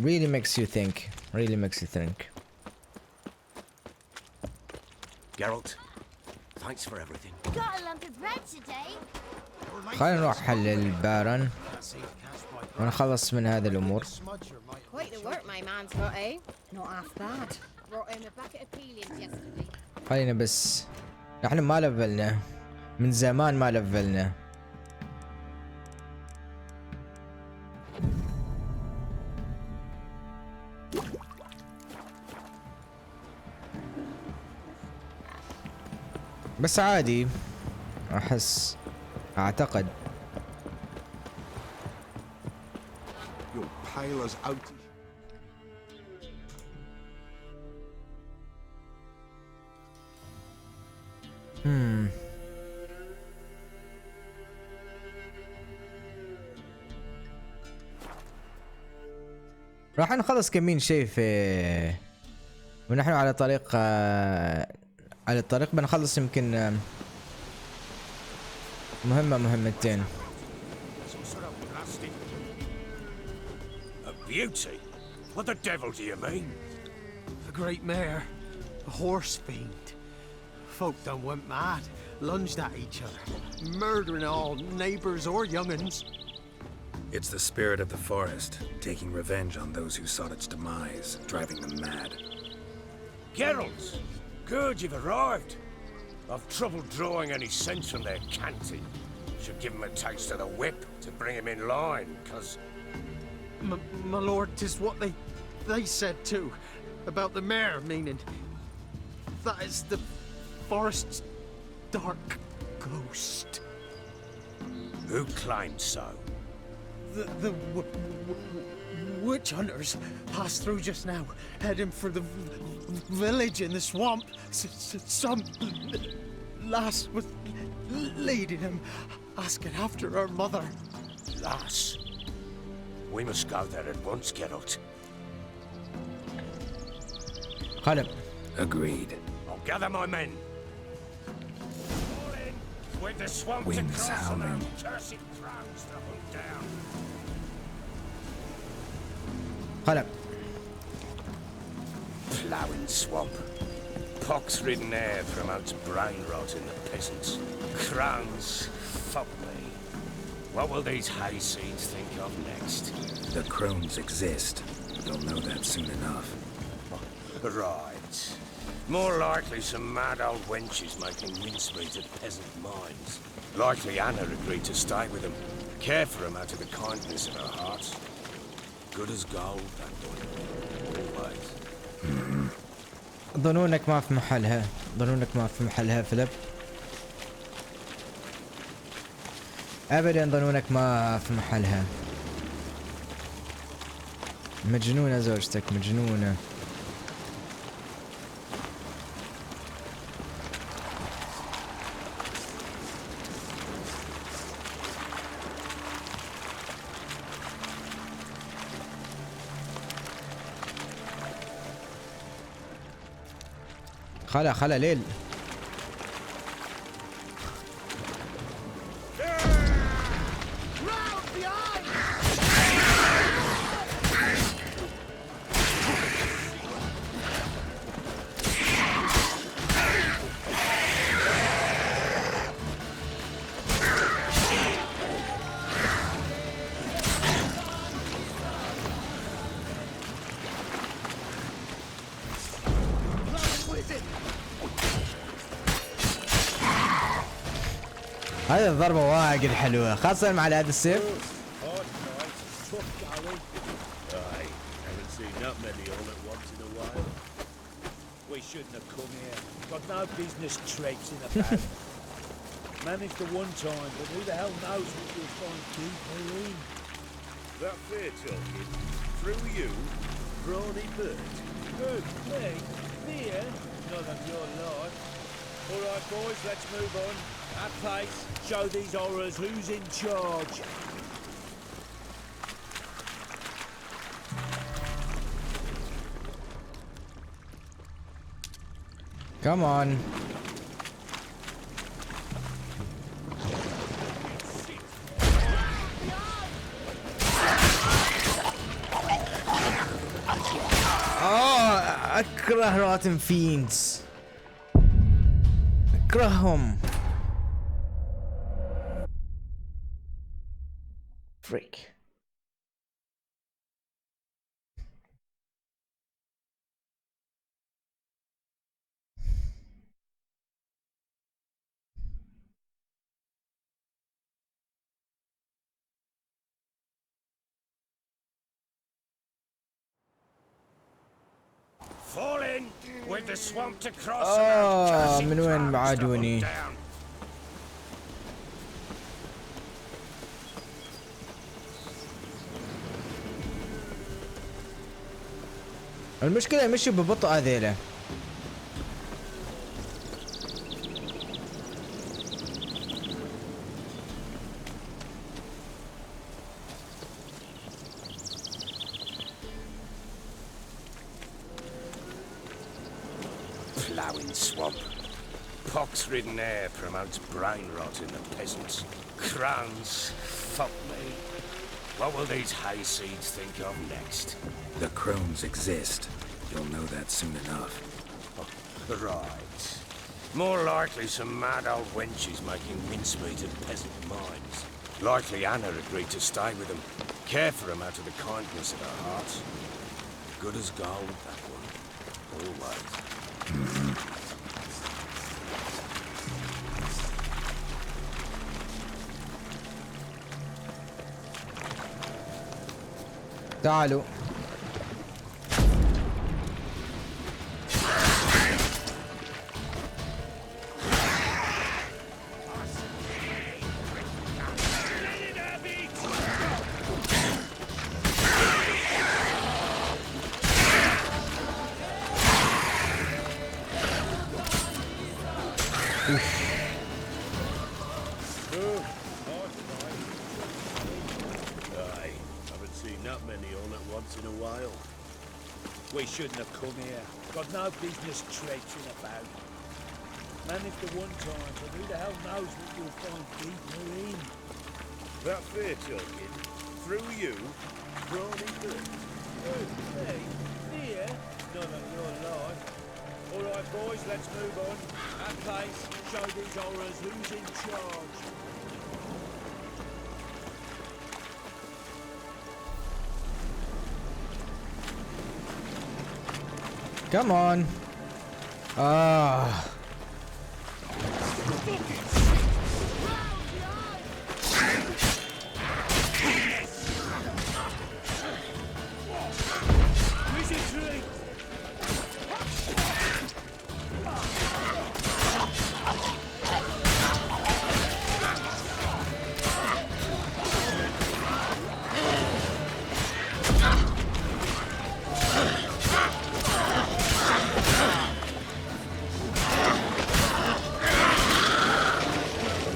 really makes you think. Really makes you think. Geralt, thanks for everything. Got a lump of bread today. خلينا نروح للبارن ونخلص من هذه الأمور. Quite the work my man's got, eh? Not half bad. Brought him a bucket of peelings yesterday. خلينا بس نحن ما لفلنا من زمان ما لفلنا. بس عادي احس اعتقد. You're pale as out. راح نخلص كمين شيء في ونحن على طريق على الطريق بنخلص يمكن مهمتين. A beauty? What the devil do you mean? The great mare, a horse fiend. Folk done went mad, lunged at each other, murdering all neighbours or young'uns. It's the spirit of the forest, taking revenge on those who sought its demise, driving them mad. Geralt! Good you've arrived. I've trouble drawing any sense from their canting. Should give him a taste of the whip to bring him in line, cause... My lord, 'tis what they said too, about the mare, meaning that is the forest's dark ghost. Who claimed so? The witch hunters passed through just now, heading for the village in the swamp. Some lass was leading him, asking after her mother. Lass? We must go there at once, Geralt. قلب. Agreed. I'll gather my men. All in, with the swamp to Winds cross and howling. our cursed crows to hunt down. قلب. Ploughing swamp. Pox-ridden air promotes brain rot in the peasants. Crowns, fuck me. What will these hayseeds think of next? The crones exist. They'll know that soon enough. Right. More likely some mad old wenches making mincemeat at peasant mines. Likely Anna agreed to stay with them, care for them out of the kindness of her heart. Good as gold, that woman. Always. ظنونك ما في محلها. ظنونك ما في محلها فيليب. ابدا ظنونك ما في محلها. مجنونة زوجتك مجنونة. خلا ليل. هذه الضربة واجد حلوة خاصة مع هذا السيف. We shouldn't have come here. Got no business traipsing about. Managed the one time, but who the hell knows what you'll find deeper in. That fair talking? Through you? Brawny bird? Who? Me? Here? None of your lot. All right, boys, let's move on. At pace, show these horrors who's in charge. Come on. اكره روتن فينز، اكرههم. فريك. Fall in with the swamp to cross. Oh, من وين بعدوني؟ المشكلة يمشي ببطء هذيله. Ploughing swamp. Pox-ridden air promotes brain rot in the peasants. Crowns, fuck me. What will these hayseeds think of next? The crones exist. You'll know that soon enough. Oh, right. More likely some mad old wenches making mincemeat of peasant minds. Likely Anna agreed to stay with them, care for them out of the kindness of her heart. Good as gold, that one. Always. تعالوا. We shouldn't have come here. Got no business traipsing about. Managed the one time, but who the hell knows what you'll find deeper in? That fair talking. Through you, brawny bird. Oh, hey, fear? None of your life. All right, boys, let's move on. At pace, show these horrors who's in charge. Come on. Ah.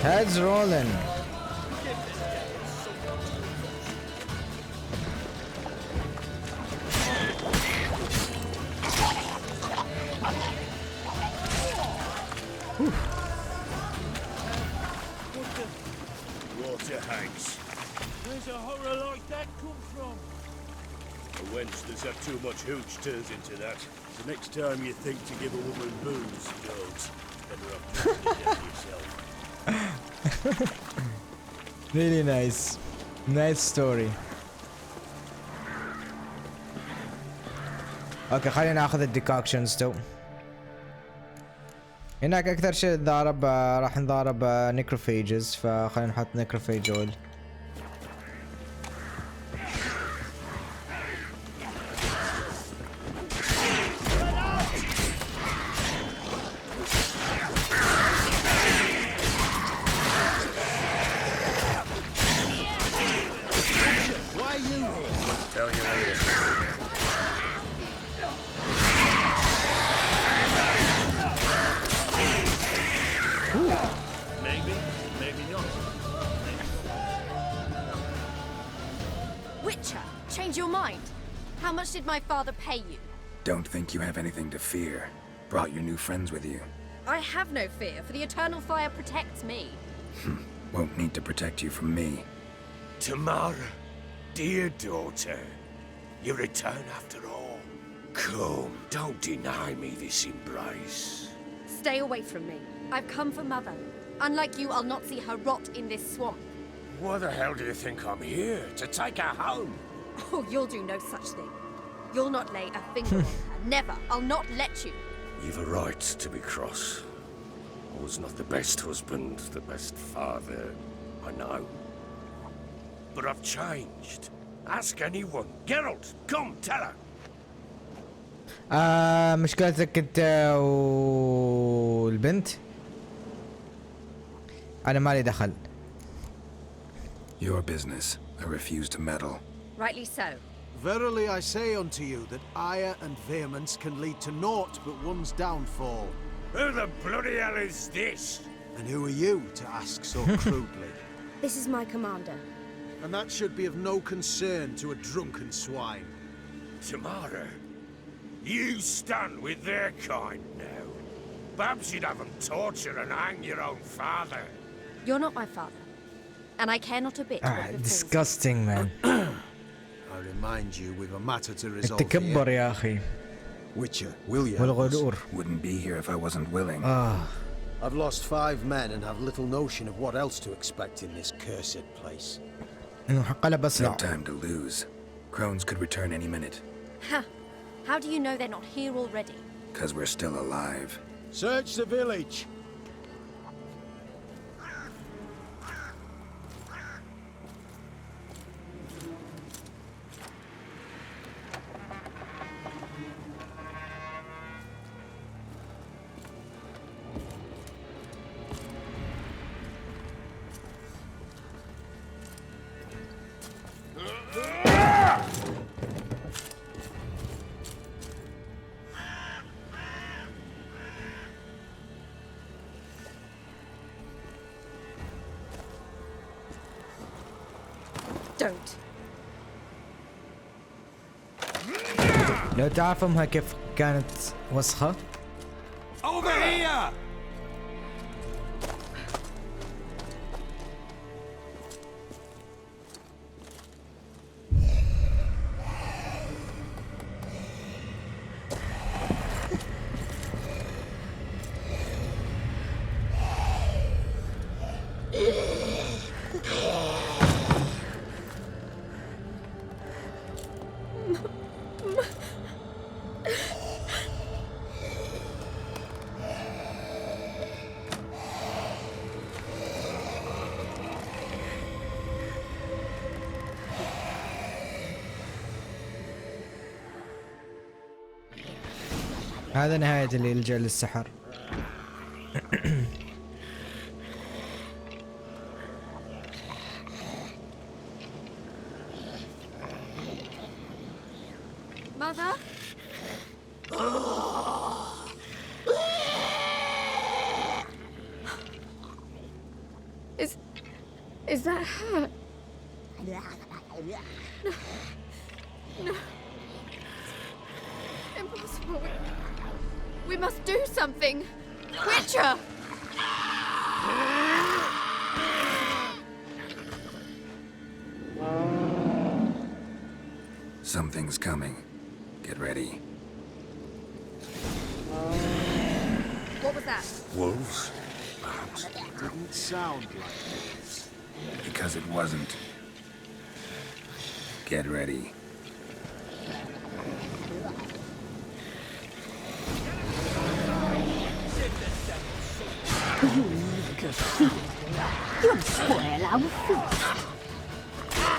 Heads rolling. Water hanks. Where's a horror like that come from? A wench that's had too much hooch turns into that. The next time you think to give a woman booze, don't. Better off drinking it down yourself. Really nice. Nice story. اوكي خلينا ناخذ الديكوكشنز تو. هناك اكثر شيء ضارب راح نضارب نيكروفيجز، فخلينا نحط نيكروفيج اويل. Did my father pay you? Don't think you have anything to fear. Brought your new friends with you. I have no fear, for the eternal fire protects me. Won't need to protect you from me. Tamara, dear daughter, you return after all. come, don't deny me this embrace. Stay away from me. I've come for Mother. Unlike you, I'll not see her rot in this swamp. Why the hell do you think I'm here? To take her home? Oh, you'll do no such thing. You'll not lay a finger on her. Never. I'll not let you. You've a right to be cross. I was not the best husband, the best father, I know. But I've changed. Ask anyone. Geralt, come, tell her. مشكلتك انت والبنت. انا مالي دخل. Your business. I refuse to meddle. Rightly so. Verily I say unto you that ire and vehemence can lead to naught but one's downfall. Who the bloody hell is this? And who are you to ask so crudely? This is my commander. And that should be of no concern to a drunken swine. Tamara, you stand with their kind now. Perhaps you'd have them torture and hang your own father. You're not my father. And I care not a bit what befalls. disgusting man. I remind you we've a matter to resolve التكبر here. يا اخي. Witcher, will you? والغرور. Wouldn't be here if I wasn't willing. I've lost 5 men and have little notion of what else to expect in this cursed place. انقلب No اسرع. time to lose. Crones could return any minute. Ha! How do you know they're not here already? Because we're still alive. Search the village! Don't. لو تعرف امها كيف كانت وسخة. Over here! هذا نهاية اللي يلجأ للسحر. Mother? Is that her? No. No. Impossible. We must do something. Witcher! Something's coming. Get ready. What was that? Wolves? Didn't sound like wolves. Because it wasn't. Get ready.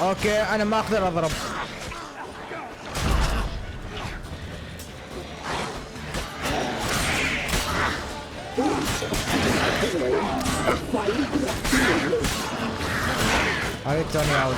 اوكي انا ما اقدر اضرب. هاي توني عود.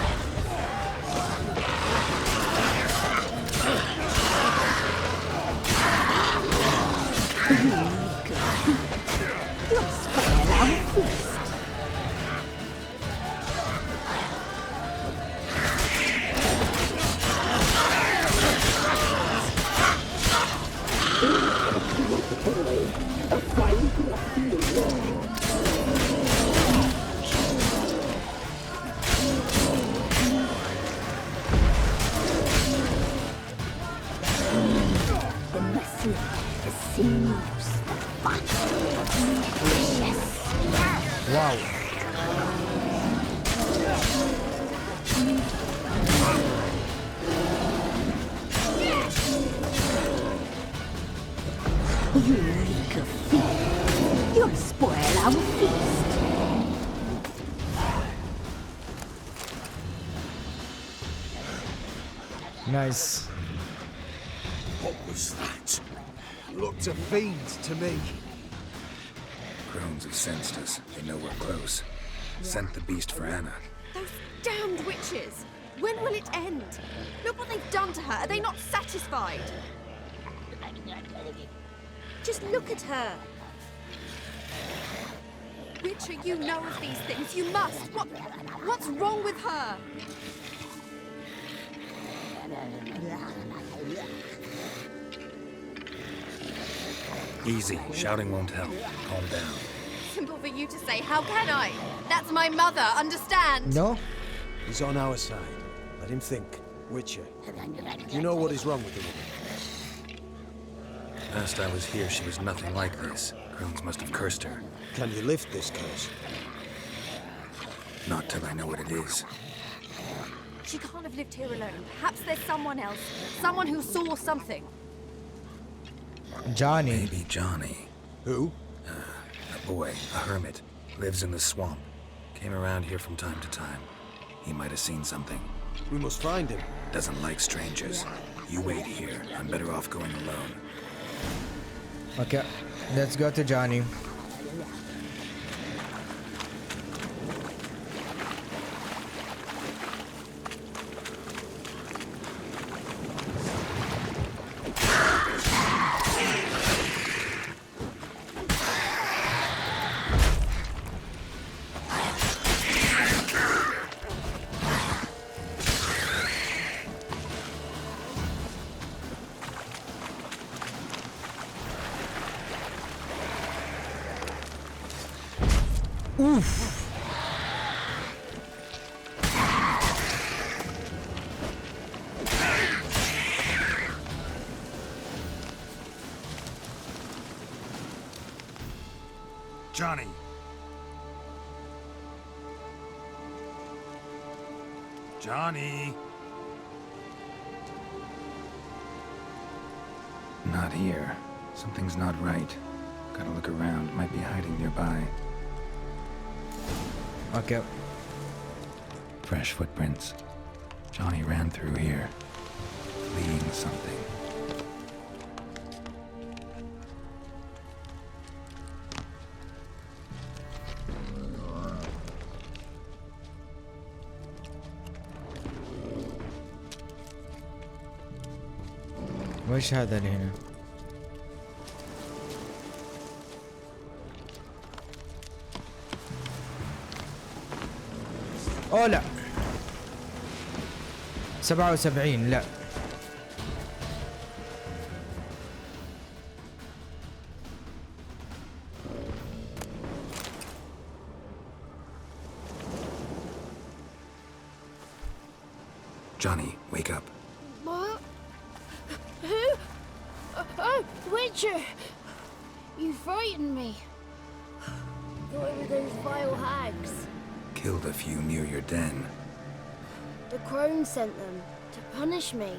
واو. You reek of fear. You'll spoil our feast. Nice. What was that? Looked a fiend to me. Crones have sensed us. They know we're close. Sent the beast for Anna. Those damned witches! When will it end? Look what they've done to her. Are they not satisfied? Just look at her. Witcher, you know of these things. You must. What's wrong with her? Easy. Shouting won't help. Calm down. Simple for you to say. How can I? That's my mother. Understand? No. He's on our side. Let him think. Witcher, you know what is wrong with the woman? Last I was here, she was nothing like this. Crones must have cursed her. Can you lift this curse? Not till I know what it is. She can't have lived here alone. Perhaps there's someone else. Someone who saw something. Johnny. Maybe Johnny. Who? A boy, a hermit. Lives in the swamp. Came around here from time to time. He might have seen something. We must find him. Doesn't like strangers. You wait here. I'm better off going alone. Okay, let's go to Johnny. Oof. Johnny! Johnny! Not here. Something's not right. Gotta look around. Might be hiding nearby. Okay. Fresh footprints. Johnny ran through here, fleeing something. وش هذا اللي هنا؟ اوه لا 77 لا Johnny, wake up. What? Who? Oh, Witcher! You frightened me. Thought it were those vile hags. Killed a few near your den. The crone sent them to punish me.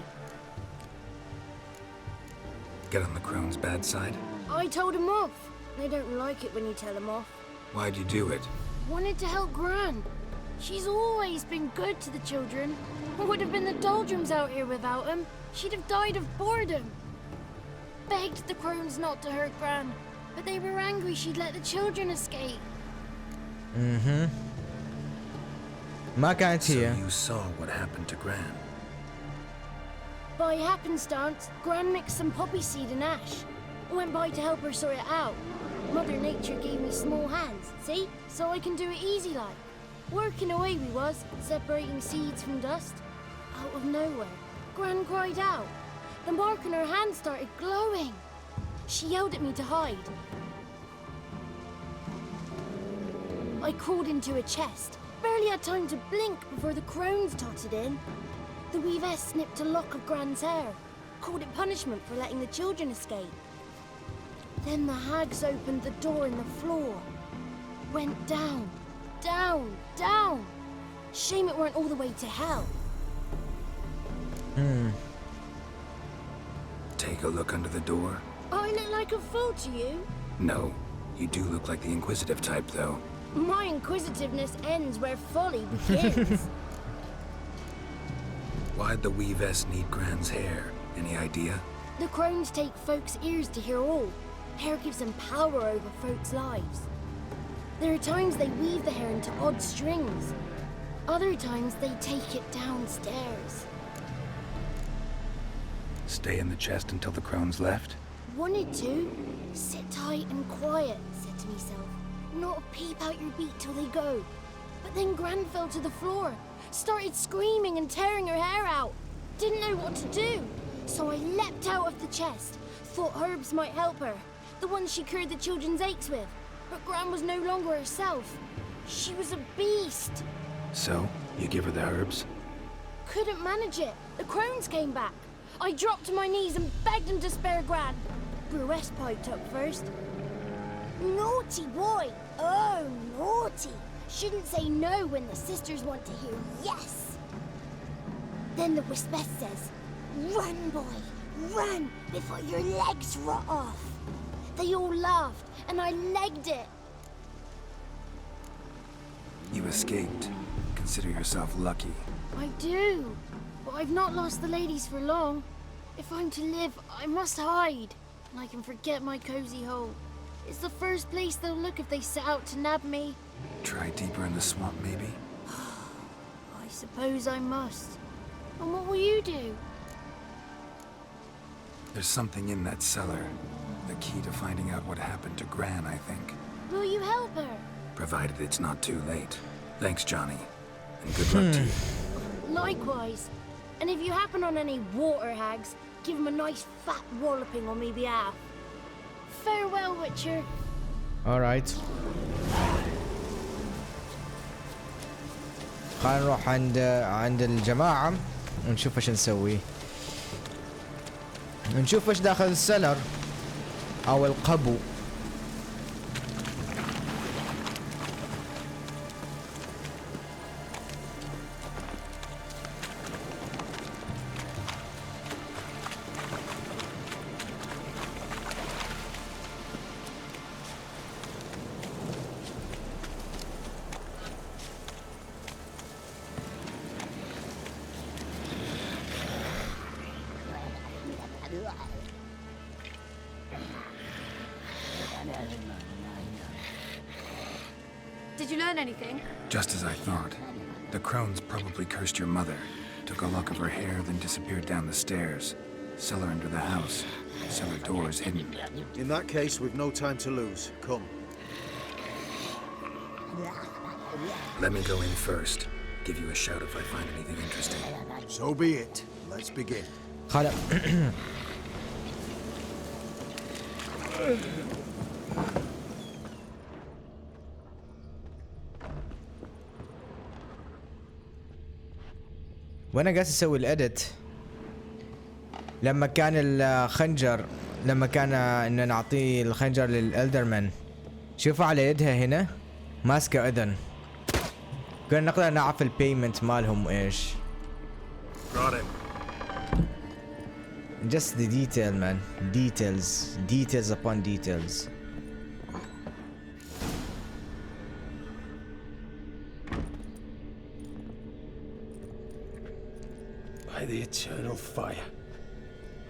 Get on the crone's bad side? I told them off. They don't like it when you tell them off. Why'd you do it? Wanted to help Gran. She's always been good to the children. It would have been the doldrums out here without him. She'd have died of boredom. Begged the crones not to hurt Gran, but they were angry she'd let the children escape. ما كانت So هي. you saw what happened to Gran. By happenstance, Gran mixed some poppy seed and ash. I went by to help her sort it out. Mother Nature gave me small hands, see? So I can do it easy like. Working away we was, separating seeds from dust. Out of nowhere, Gran cried out. The mark on her hand started glowing. She yelled at me to hide. I crawled into a chest. Barely had time to blink before the crones totted in. The weavess snipped a lock of Gran's hair. Called it punishment for letting the children escape. Then the hags opened the door in the floor. went down, down, down. Shame it weren't all the way to hell. Take a look under the door. I look like a fool to you? No, you do look like the inquisitive type, though. My inquisitiveness ends where folly begins. Why'd the Weavess need Gran's hair? Any idea? The crones take folks' ears to hear all. Hair gives them power over folks' lives. There are times they weave the hair into odd strings. Other times they take it downstairs. Stay in the chest until the crones left? Wanted to. Sit tight and quiet, said to myself. Not a peep out your beak till they go. But then Gran fell to the floor. Started screaming and tearing her hair out. Didn't know what to do. So I leapt out of the chest. Thought herbs might help her. The ones she cured the children's aches with. But Gran was no longer herself. She was a beast. So, you give her the herbs? Couldn't manage it. The crones came back. I dropped to my knees and begged him to spare Gran. Bruess piped up first. Naughty boy. Oh, naughty. Shouldn't say no when the sisters want to hear yes. Then the Wispeth says, run, boy, run before your legs rot off. They all laughed and I legged it. You escaped. Consider yourself lucky. I do, but I've not lost the ladies for long. If I'm to live, I must hide, and I can forget my cozy hole. It's the first place they'll look if they set out to nab me. Try deeper in the swamp, maybe? I suppose I must. And what will you do? There's something in that cellar. The key to finding out what happened to Gran, I think. Will you help her? Provided it's not too late. Thanks, Johnny. And good luck to you. Likewise. And if you happen on any water hags, give them a nice fat walloping on me behalf. Farewell, Witcher. alright. خلينا نروح عند الجماعة ونشوف ايش نسوي. نشوف ايش داخل السلر او القبو. Did you learn anything? Just as I thought. The crones probably cursed your mother, took a lock of her hair, then disappeared down the stairs. Cellar under the house. Cellar doors hidden. In that case, we've no time to lose. Come. Let me go in first. Give you a shout if I find anything interesting. So be it. Let's begin. خلا وانا قاعد اسوي الادت لما كان الخنجر لما كان ان نعطيه الخنجر للالدرمان شوفوا على يدها هنا ماسكه اذن كنا نقدر نعرف البيمنت مالهم ايش. Just the detail, man. Details upon details. By the eternal fire.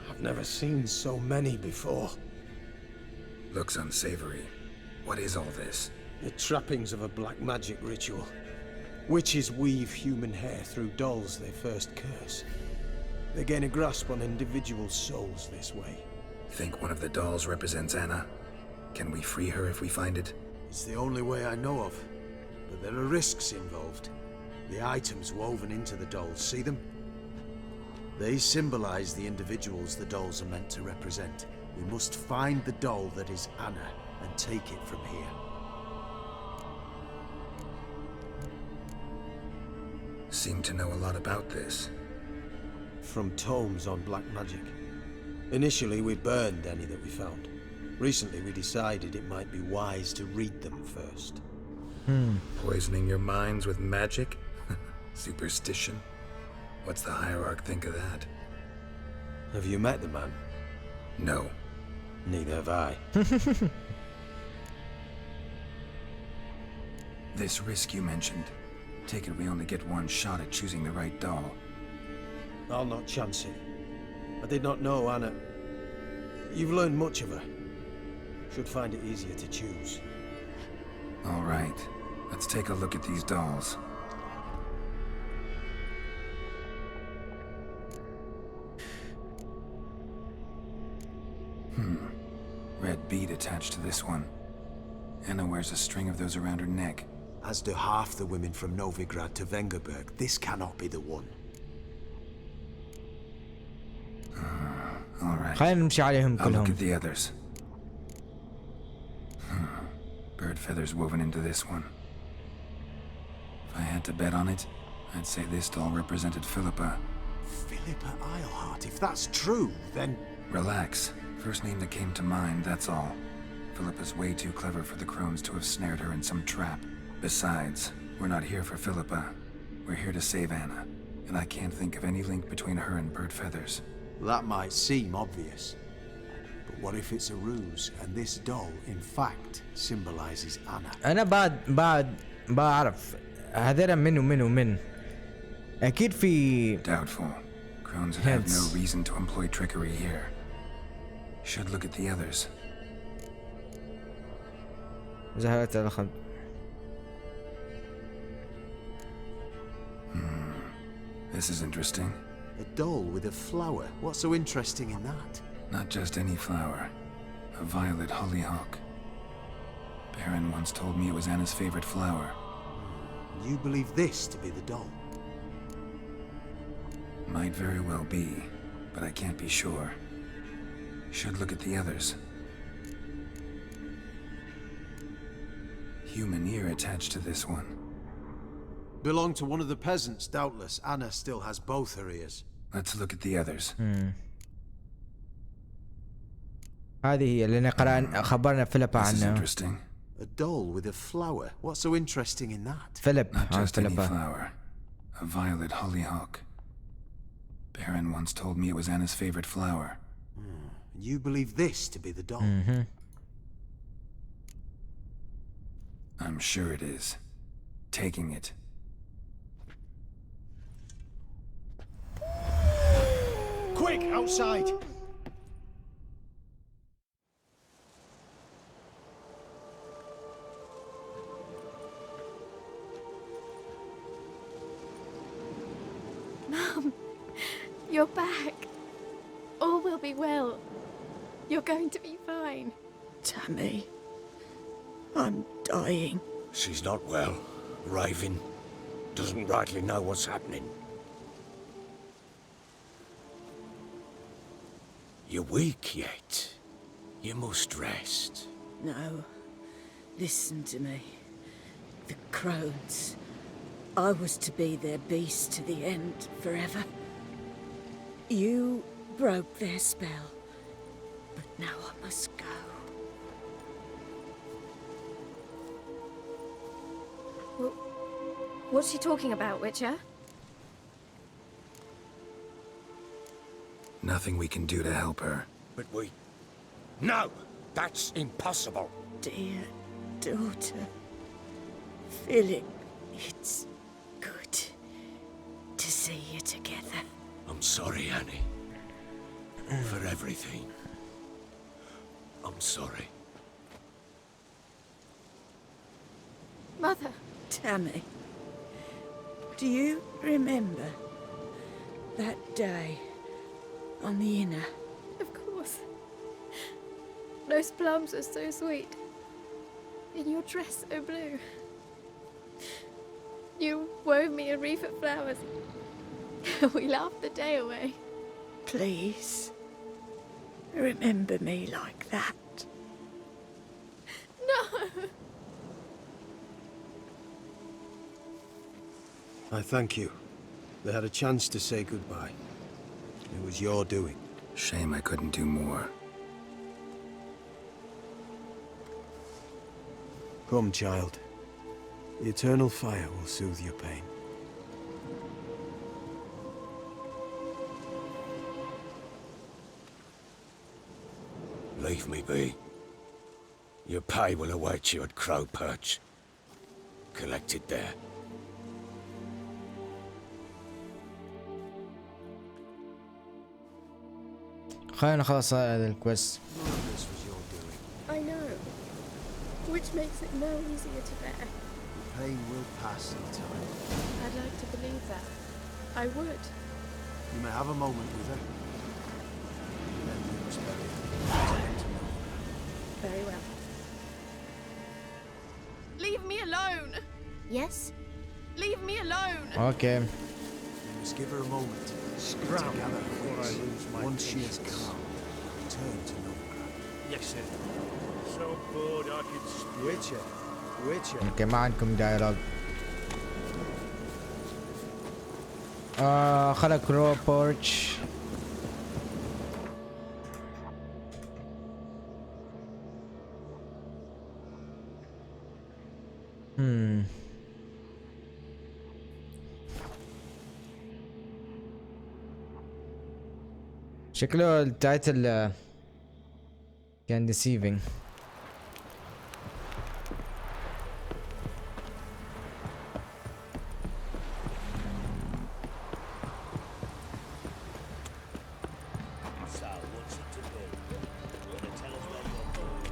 I've never seen so many before. Looks unsavory. What is all this? The trappings of a black magic ritual. Witches weave human hair through dolls they first curse. They gain a grasp on individual souls this way. Think one of the dolls represents Anna? Can we free her if we find it? It's the only way I know of. But there are risks involved. The items woven into the dolls, see them? They symbolize the individuals the dolls are meant to represent. We must find the doll that is Anna and take it from here. Seem to know a lot about this. From tomes on black magic. Initially, we burned any that we found. Recently, we decided it might be wise to read them first. Poisoning your minds with magic? Superstition? What's the hierarch think of that? Have you met the man? No. Neither have I. This risk you mentioned. Take it we only get one shot at choosing the right doll. I'll not chance it. I did not know Anna. You've learned much of her. Should find it easier to choose. All right. Let's take a look at these dolls. Red bead attached to this one. Anna wears a string of those around her neck. As do half the women from Novigrad to Vengerberg. This cannot be the one. All right. خلينا نمشي عليهم I'll look كلهم. at the others. Bird feathers woven into this one. If I had to bet on it, I'd say this doll represented Philippa. Philippa Eilhart, if that's true, then... Relax. First name that came to mind, that's all. Philippa's way too clever for the crones to have snared her in some trap. Besides, we're not here for Philippa. We're here to save Anna. And I can't think of any link between her and bird feathers. That might seem obvious. But what if it's a ruse, and this doll, in fact, symbolizes Anna? أنا بعد بعرف هذول من أكيد في. Doubtful. Crones have no reason to employ trickery here. Should look at the others. زهرة الخد. This is interesting. A doll with a flower. What's so interesting in that? Not just any flower. A violet hollyhock. Baron once told me it was Anna's favorite flower. You believe this to be the doll? Might very well be, but I can't be sure. Should look at the others. Human ear attached to this one. Belonged to one of the peasants, doubtless. Anna still has both her ears. Let's look at the others. هذه هي اللي خبرنا فيليب This is عنها. interesting. A doll with a flower. What's so interesting in that? فيليب. Not just any flower. A violet hollyhock. Baron once told me it was Anna's favorite flower. You believe this to be the doll? I'm sure it is. Taking it. Quick, outside! Mum, you're back. All will be well. You're going to be fine. Tammy, I'm dying. She's not well. Raving. Doesn't rightly know what's happening. You're weak yet. You must rest. No, listen to me. The crones. I was to be their beast to the end, forever. You broke their spell, but now I must go. Well, what's she talking about, Witcher? Nothing we can do to help her. But we... No! That's impossible! Dear daughter, Philip, it's good to see you together. I'm sorry, Annie. For everything. I'm sorry. Mother. Tammy, do you remember that day on the inner? Of course. Those plums are so sweet. In your dress so blue. You wove me a wreath of flowers. We laughed the day away. Please, remember me like that. No! I thank you. They had a chance to say goodbye. It was your doing. Shame I couldn't do more. Come, child. The eternal fire will soothe your pain. Leave me be. Your pay will await you at Crow Perch. Collect it there. خلينا نخلص هذا الكويست. I know. Which makes it no easier to bear. Pain will pass in time. I'd like to believe that. I would. You may have a moment with her. Then we must bury her. Very well. Leave me alone! Yes? Leave me alone! Okay. We must give her a moment. Scram Together, before I lose my once she is patience. calm, return to Novigrad. Yes, sir. So bored I could spew. Witcher. اوكي ما عندكم دايلوج. خلق روبورتش. شكله التايتل كان deceiving. So, what's it to do? You wanna tell us where you're going?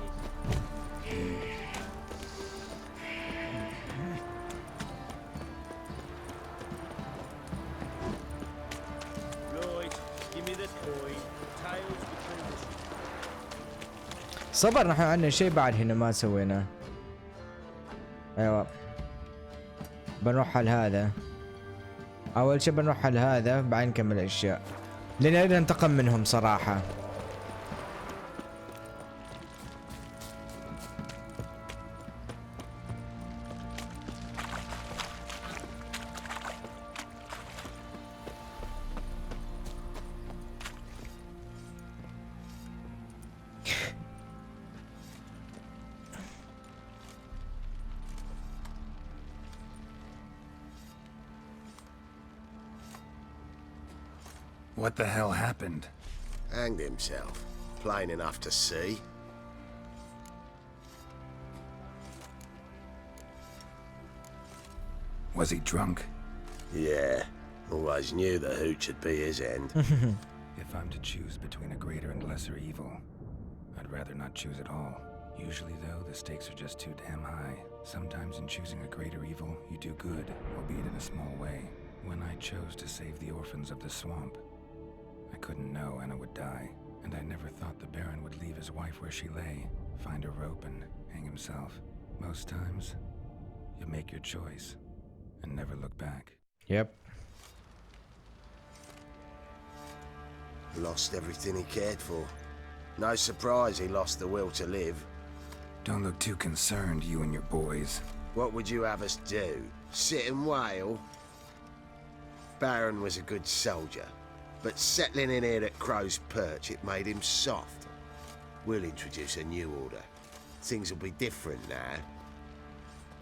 Right, give me the coin. Tails between the صبر نحن عندنا شيء بعد هنا ما سويناه. ايوه بنروح على هذا. اول شيء بنروح على هذا بعدين نكمل الاشياء لان نريد ننتقم منهم صراحة. What the hell happened? Hanged himself. Plain enough to see. Was he drunk? Yeah. Always knew the hooch would be his end. If I'm to choose between a greater and lesser evil, I'd rather not choose at all. Usually, though, the stakes are just too damn high. Sometimes in choosing a greater evil, you do good, albeit in a small way. When I chose to save the orphans of the swamp, I couldn't know Anna would die, and I never thought the Baron would leave his wife where she lay, find a rope and hang himself. Most times, you make your choice and never look back. Yep. Lost everything he cared for. No surprise he lost the will to live. Don't look too concerned, you and your boys. What would you have us do? Sit and wail? Baron was a good soldier, but settling in here at Crow's Perch, it made him soft. We'll introduce a new order. Things will be different now.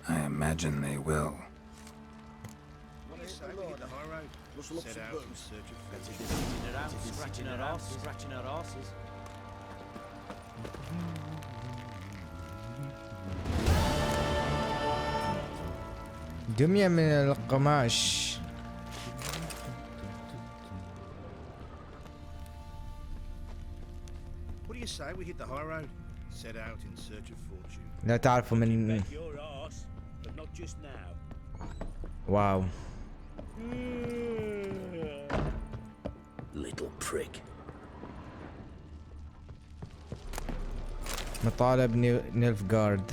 I imagine they will. Set out in search of scratching our asses. دمية من القماش. What do you say we hit the high road? Set out in search of fortune. لا تعرفوا من Your ass, but not just now. واو. Little prick. مطالب نيلفغارد.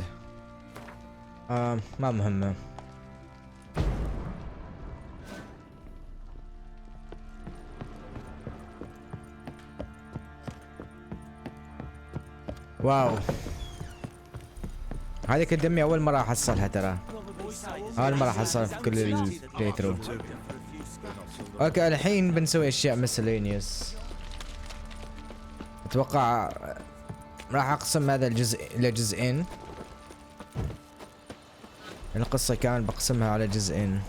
ما مهمة. واو هذيك الدمية أول مرة أحصلها ترى. أول مرة أحصلها في كل البلاي ثرو. اوكي الحين بنسوي اشياء مسلينيوس. اتوقع راح اقسم هذا الجزء الى جزئين. القصة كامل بقسمها على جزئين.